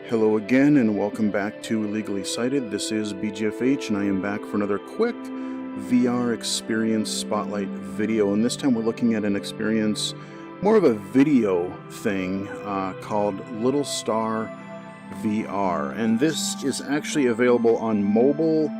Hello again and welcome back to Illegally Cited. This is BGFH and I am back for another quick VR experience spotlight video, and this time we're looking at an experience, more of a video thing, called LittlStar VR, and this is actually available on mobile.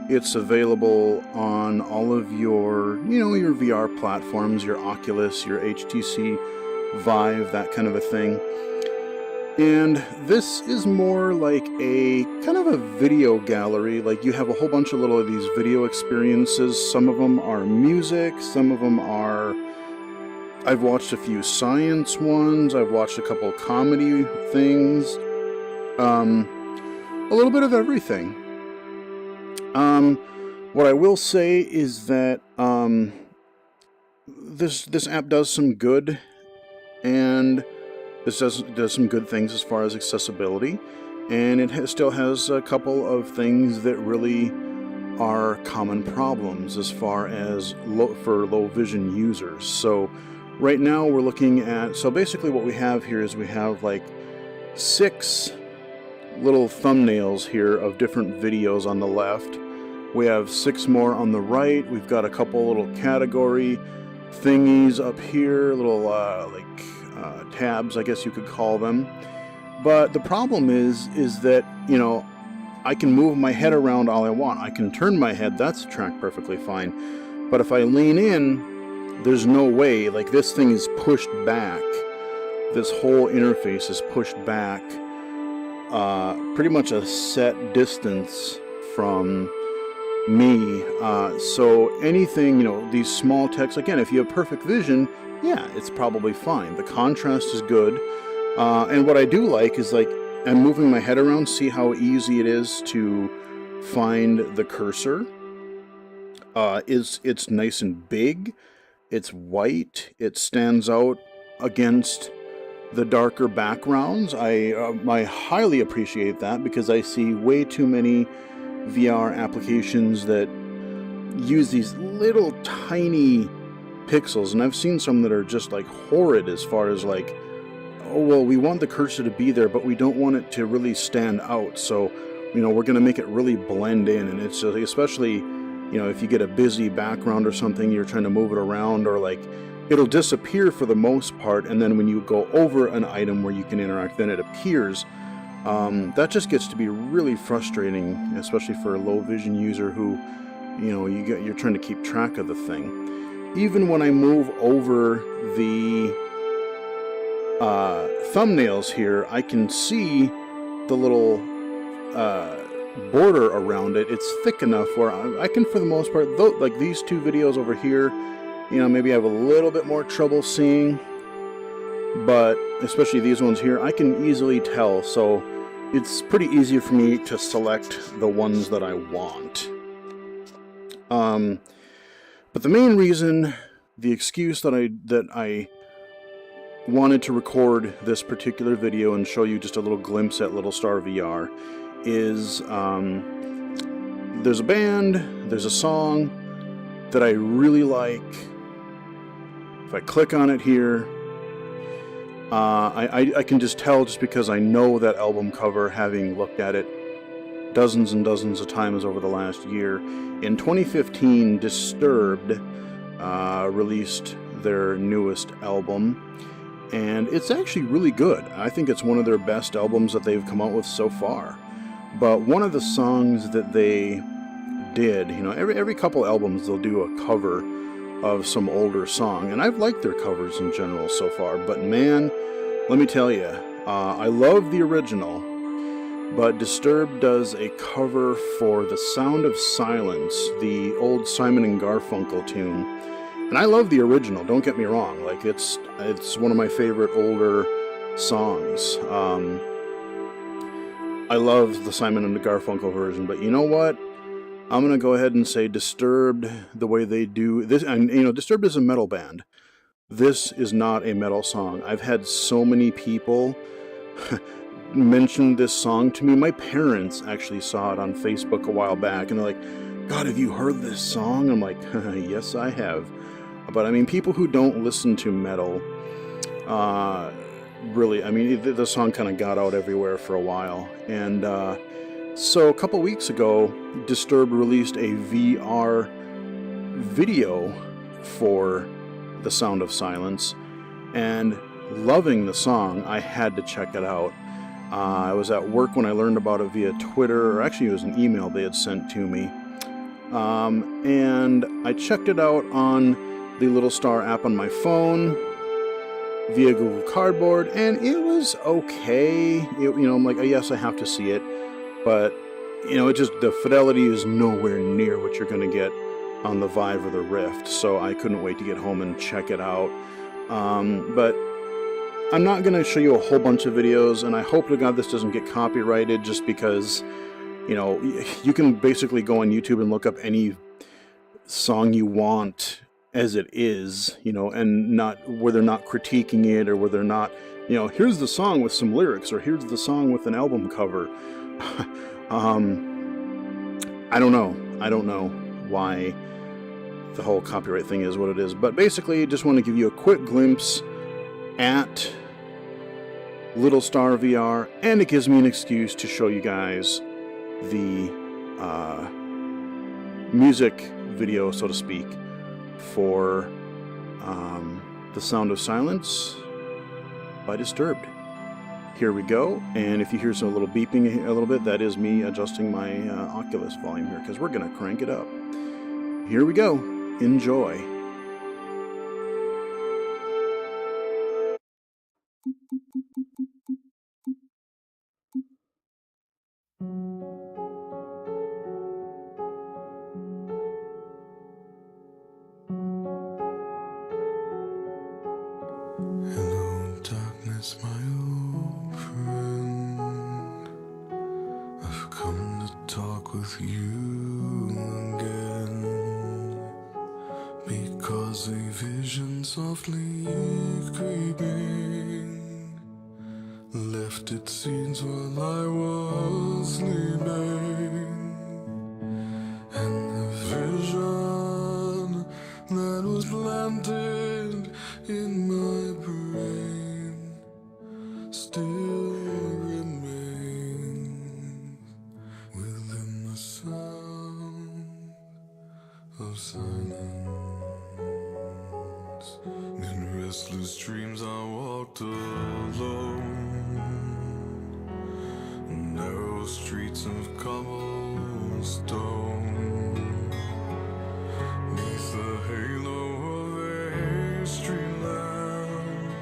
It's available on all of your, your VR platforms, your Oculus, your HTC Vive, that kind of a thing. And this is more like a kind of a video gallery. Like, you have a whole bunch of little of these video experiences. Some of them are music, some of them are... I've watched a few science ones, I've watched a couple comedy things, a little bit of everything. What I will say is that this app does some good, and this does some good things as far as accessibility, and it still has a couple of things that really are common problems as far as for low vision users. So right now we're looking at, so basically what we have here is we have like 6 little thumbnails here of different videos on the left. We have 6 more on the right. We've got a couple little category thingies up here, little tabs, I guess you could call them. But the problem is that, I can move my head around all I want. I can turn my head, that's tracked perfectly fine. But if I lean in, there's no way. Like, this thing is pushed back. This whole interface is pushed back pretty much a set distance from me. So anything, these small text, again, if you have perfect vision, yeah, it's probably fine. The contrast is good. And what I do like is, like, I'm moving my head around, see how easy it is to find the cursor. It's nice and big. It's white. It stands out against the darker backgrounds. I highly appreciate that, because I see way too many VR applications that use these little tiny pixels, and I've seen some that are just like horrid as far as like, oh well, we want the cursor to be there but we don't want it to really stand out, so we're going to make it really blend in. And it's just, especially if you get a busy background or something, you're trying to move it around, or like it'll disappear for the most part, and then when you go over an item where you can interact, then it appears. That just gets to be really frustrating, especially for a low vision user who you're trying to keep track of the thing. Even when I move over the thumbnails here, I can see the little border around it. It's thick enough where I can, for the most part, like these 2 videos over here, maybe I have a little bit more trouble seeing, but especially these ones here, I can easily tell. So it's pretty easy for me to select the ones that I want. But the main reason, the excuse that I wanted to record this particular video and show you just a little glimpse at LittlStar VR is there's a band, there's a song that I really like. If I click on it here, I can just tell, just because I know that album cover, having looked at it dozens and dozens of times over the last year. In 2015, Disturbed released their newest album, and it's actually really good. I think it's one of their best albums that they've come out with so far. But one of the songs that they did, every couple albums they'll do a cover of some older song, and I've liked their covers in general so far, but man, let me tell you, I love the original. But Disturbed does a cover for The Sound of Silence, the old Simon and Garfunkel tune. And I love the original, don't get me wrong. Like, it's one of my favorite older songs. I love the Simon and Garfunkel version, but you know what? I'm going to go ahead and say Disturbed, the way they do this, and Disturbed is a metal band. This is not a metal song. I've had so many people mentioned this song to me. My parents actually saw it on Facebook a while back, and they're like, God, have you heard this song? I'm like, yes, I have. But I mean, people who don't listen to metal, really, I mean, the song kind of got out everywhere for a while. And so a couple weeks ago, Disturbed released a VR video for The Sound of Silence, and loving the song, I had to check it out. I was at work when I learned about it via Twitter, or actually it was an email they had sent to me. And I checked it out on the LittlStar app on my phone via Google Cardboard, and it was okay. I'm like, oh, yes, I have to see it, but it just, the fidelity is nowhere near what you're going to get on the Vive or the Rift, so I couldn't wait to get home and check it out. But I'm not going to show you a whole bunch of videos, and I hope to God this doesn't get copyrighted, just because, you can basically go on YouTube and look up any song you want as it is, and not where they're not critiquing it, or where they're not, here's the song with some lyrics, or here's the song with an album cover. I don't know why the whole copyright thing is what it is, but basically just want to give you a quick glimpse at LittlStar VR, and it gives me an excuse to show you guys the music video, so to speak, for The Sound of Silence by Disturbed. Here we go, and if you hear some little beeping a little bit, that is me adjusting my Oculus volume here, because we're going to crank it up. Here we go. Enjoy. Hello, darkness, my old friend. I've come to talk with you again, because a vision softly creeping left its seeds while I was sleeping, and the vision that was planted in my brain still remains within the sound of silence. In restless dreams I walked alone, narrow streets of cobblestone, neath the halo of a street lamp.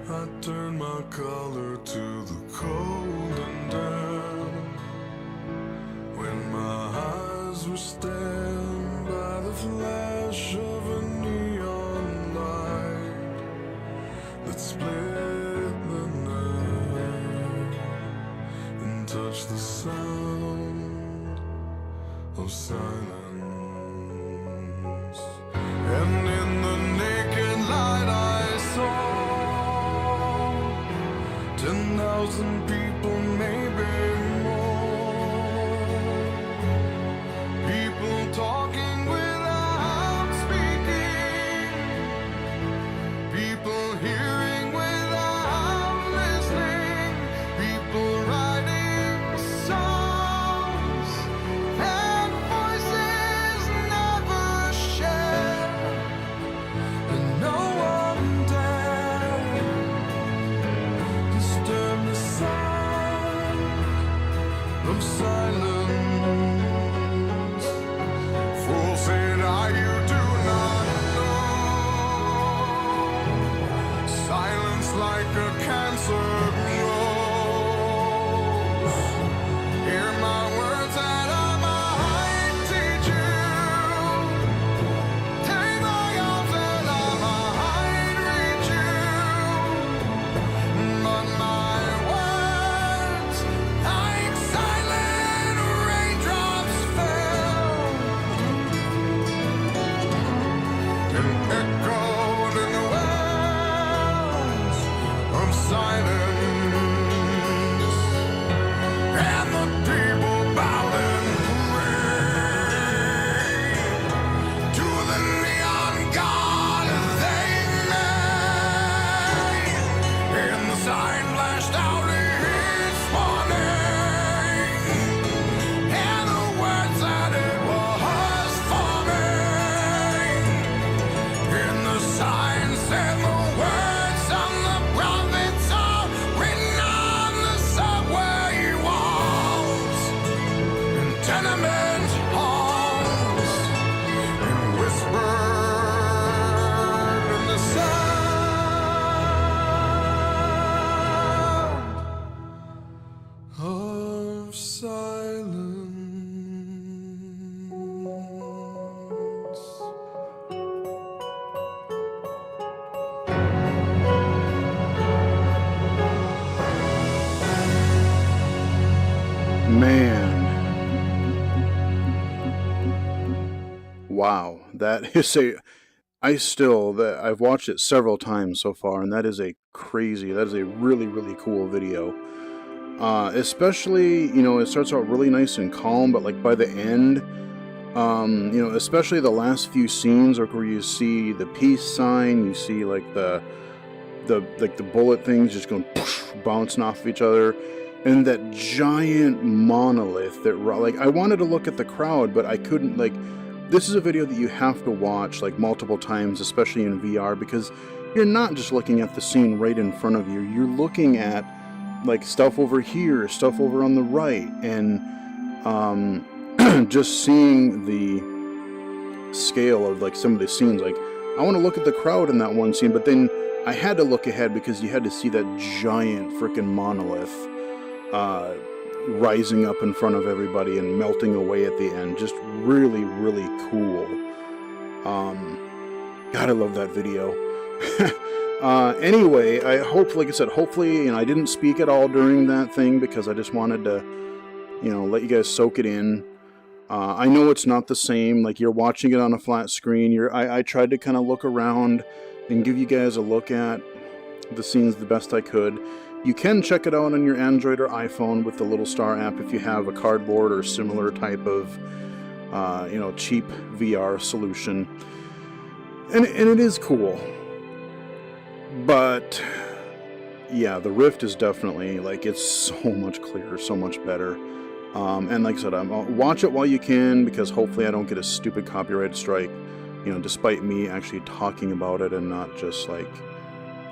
I turned my collar to the cold and damp, when my eyes were stabbed by the flash of a neon light that split the night and touched the sound of silence. And in the naked light I saw 10,000 people, maybe more. People talking without speaking, people hearing without listening, people writing songs that voices never share, and no one dared disturb the sound of silence. Fool said I, you do not know. Silence like a cancer grows. Hear my words that I might teach you. Take my arms that I might reach you. But my words, like silence, of silence. Man. Wow. That is I've watched it several times so far, and that is a really, really cool video. Especially, it starts out really nice and calm, but like by the end, especially the last few scenes where you see the peace sign, you see like the bullet things just going bouncing off of each other, and that giant monolith that like I wanted to look at the crowd, but I couldn't. Like, this is a video that you have to watch like multiple times, especially in VR, because you're not just looking at the scene right in front of you. You're looking at like stuff over here, stuff over on the right, and just seeing the scale of like some of the scenes. Like, I want to look at the crowd in that one scene, but then I had to look ahead because you had to see that giant freaking monolith rising up in front of everybody and melting away at the end. Just really, really cool. God, I love that video. Anyway, like I said, hopefully, I didn't speak at all during that thing because I just wanted to, let you guys soak it in. I know it's not the same. Like, you're watching it on a flat screen. I tried to kind of look around and give you guys a look at the scenes the best I could. You can check it out on your Android or iPhone with the LittlStar app if you have a cardboard or similar type of, cheap VR solution. And it is cool. But yeah, the Rift is definitely, like, it's so much clearer, so much better. And like I said, watch it while you can, because hopefully I don't get a stupid copyright strike, despite me actually talking about it and not just like,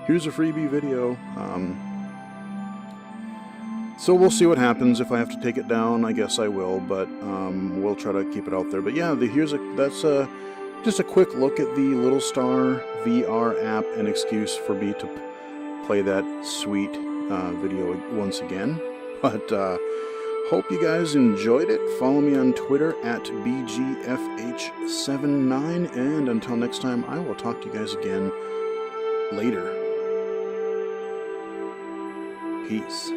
here's a freebie video. So we'll see what happens. If I have to take it down, I guess I will, but we'll try to keep it out there. But yeah, that's just a quick look at the LittlStar VR app, an excuse for me to play that sweet video once again. But hope you guys enjoyed it. Follow me on Twitter at BGFH79, and until next time, I will talk to you guys again later. Peace.